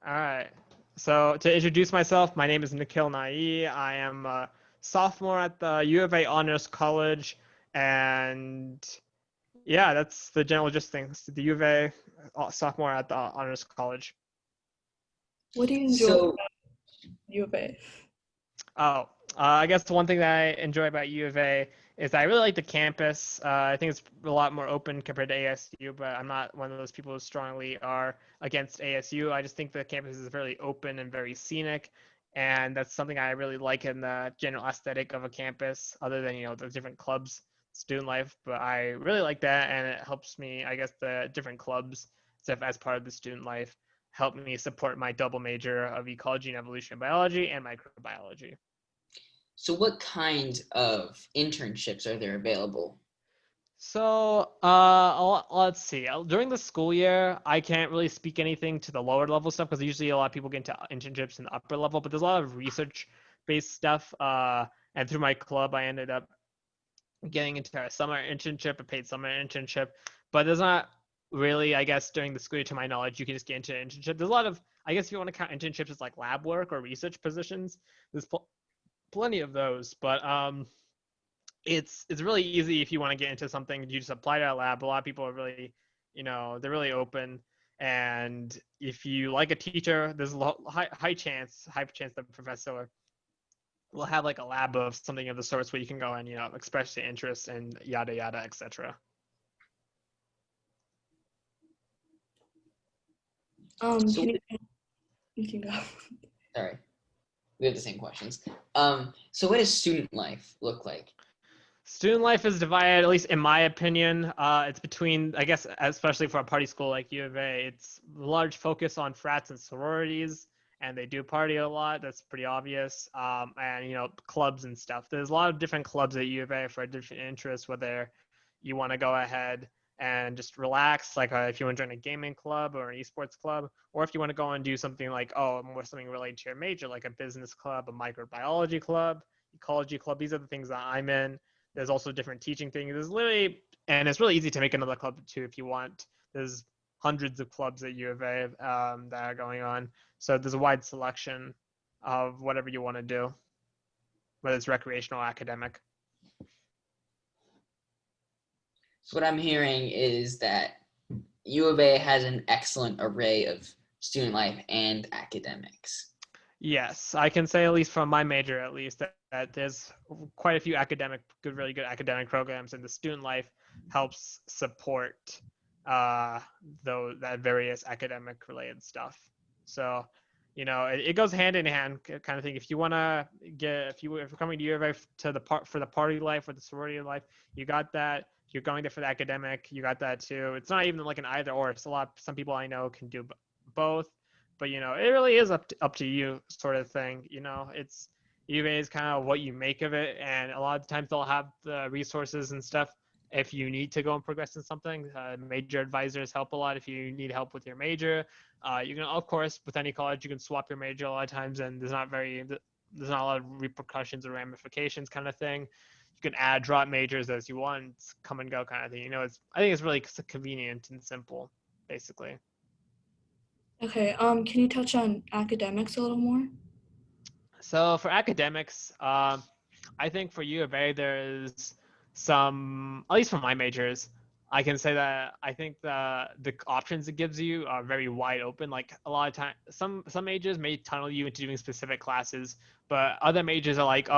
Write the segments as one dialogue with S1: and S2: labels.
S1: All right. So to introduce myself, my name is Nikhil Nai. I am a sophomore at the U of A Honors College, and yeah, that's the general gist things. The U of A sophomore at the Honors College.
S2: What do you enjoy
S3: So,
S2: about U of A?
S1: Oh, I guess the one thing that I enjoy about U of A is I really like the campus. I think it's a lot more open compared to ASU, but I'm not one of those people who strongly are against ASU. I just think the campus is very open and very scenic, and that's something I really like in the general aesthetic of a campus, other than, the different clubs, student life. But I really like that, and it helps me, I guess, the different clubs stuff as part of the student life help me support my double major of ecology and evolution biology and microbiology.
S3: so what kind of internships are there available?
S1: So, let's see. During the school year, I can't really speak anything to the lower level stuff because usually a lot of people get into internships in the upper level, but there's a lot of research-based stuff. And through my club, I ended up getting into a summer internship, a paid summer internship. But there's not really, I guess, during the school year, to my knowledge, you can just get into an internship. There's a lot of, I guess, if you want to count internships as like lab work or research positions, there's plenty of those. But it's really easy if you want to get into something. You just apply to a lab. A lot of people are really, they're really open. And if you like a teacher, there's a high chance that the professor will have like a lab of something of the sorts where you can go and express your interest and yada yada, etc.
S3: So,
S2: Can you can go.
S3: sorry, we have the same questions. So what does student life look like?
S1: Student life is divided, at least in my opinion. It's between, I guess, especially for a party school like U of A, it's a large focus on frats and sororities, and they do party a lot. That's pretty obvious. And clubs and stuff. There's a lot of different clubs at U of A for different interests, whether you want to go ahead and just relax, like if you want to join a gaming club or an esports club, or if you want to go and do something like, more something related to your major, like a business club, a microbiology club, ecology club. These are the things that I'm in. There's also different teaching things. And it's really easy to make another club too if you want. There's hundreds of clubs at U of A that are going on. So there's a wide selection of whatever you want to do, whether it's recreational or academic.
S3: So what I'm hearing is that U of A has an excellent array of student life and academics.
S1: Yes, I can say, at least from my major, at least, that there's quite a few really good academic programs, and the student life helps support that various academic related stuff. So, it goes hand in hand, kind of thing. If you want to if you're coming to U of A for the party life or the sorority life, you got that. If you're going there for the academic, you got that too. It's not even like an either or. It's some people I know can do both, but it really is up to you, sort of thing. It's U of A is kind of what you make of it, and a lot of times they'll have the resources and stuff if you need to go and progress in something. Major advisors help a lot if you need help with your major. You can, of course, with any college, you can swap your major a lot of times, and there's not a lot of repercussions or ramifications, kind of thing. You can add, drop majors as you want, come and go, kind of thing. I think it's really convenient and simple, basically.
S2: Okay, can you touch on academics a little more?
S1: So for academics, I think for U of A there's some, at least for my majors, I can say that I think the options it gives you are very wide open. Like a lot of time, some majors may tunnel you into doing specific classes, but other majors are like,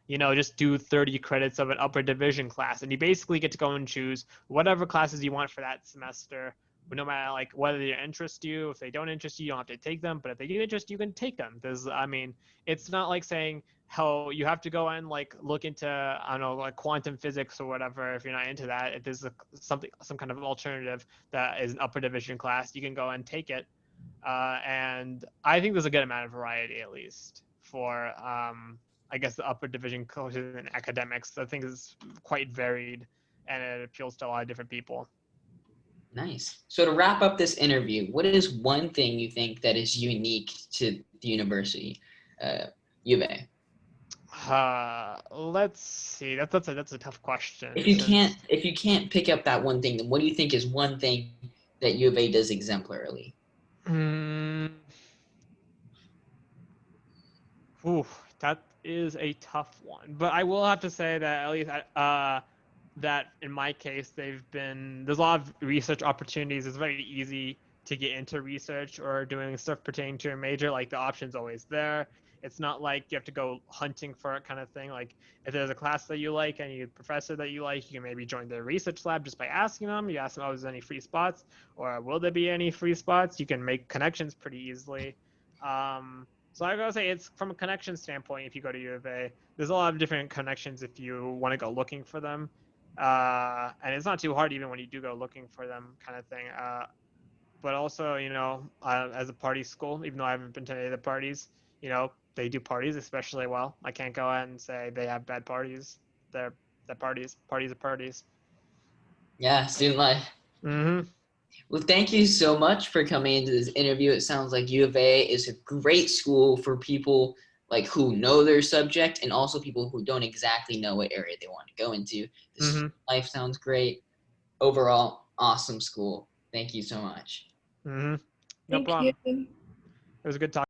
S1: just do 30 credits of an upper division class, and you basically get to go and choose whatever classes you want for that semester. But no matter like whether they interest you, if they don't interest you, you don't have to take them. But if they do interest you, you can take them. It's not like saying how you have to go and like look into, I don't know, like quantum physics or whatever. If you're not into that, if there's some kind of alternative that is an upper division class, you can go and take it. And I think there's a good amount of variety, at least for I guess the upper division courses in academics. I think is quite varied, and it appeals to a lot of different people.
S3: Nice. So to wrap up this interview, what is one thing you think that is unique to the university, U of A?
S1: Let's see. That's a tough question.
S3: If you can't pick up that one thing, then what do you think is one thing that U of A does exemplarily?
S1: Hmm, Ooh, that is a tough one. But I will have to say that at least that in my case, there's a lot of research opportunities. It's very easy to get into research or doing stuff pertaining to your major. Like the option's always there. It's not like you have to go hunting for it kind of thing. Like if there's a class that you like and a professor that you like, you can maybe join their research lab just by asking them. You ask them, oh, is there any free spots? Or will there be any free spots? You can make connections pretty easily. So I gotta say it's from a connection standpoint, if you go to U of A, there's a lot of different connections if you want to go looking for them. And it's not too hard even when you do go looking for them kind of thing. But also, as a party school, even though I haven't been to any of the parties, they do parties especially well. I can't go out and say they have bad parties. They're parties. Parties are parties.
S3: Yeah, student life.
S1: Mm-hmm.
S3: Well, thank you so much for coming into this interview. It sounds like U of A is a great school for people like who know their subject and also people who don't exactly know what area they want to go into. This life sounds great. Overall, awesome school. Thank you so much.
S1: Mm-hmm. No
S2: Thank
S1: problem.
S2: you.
S1: It was a good talk.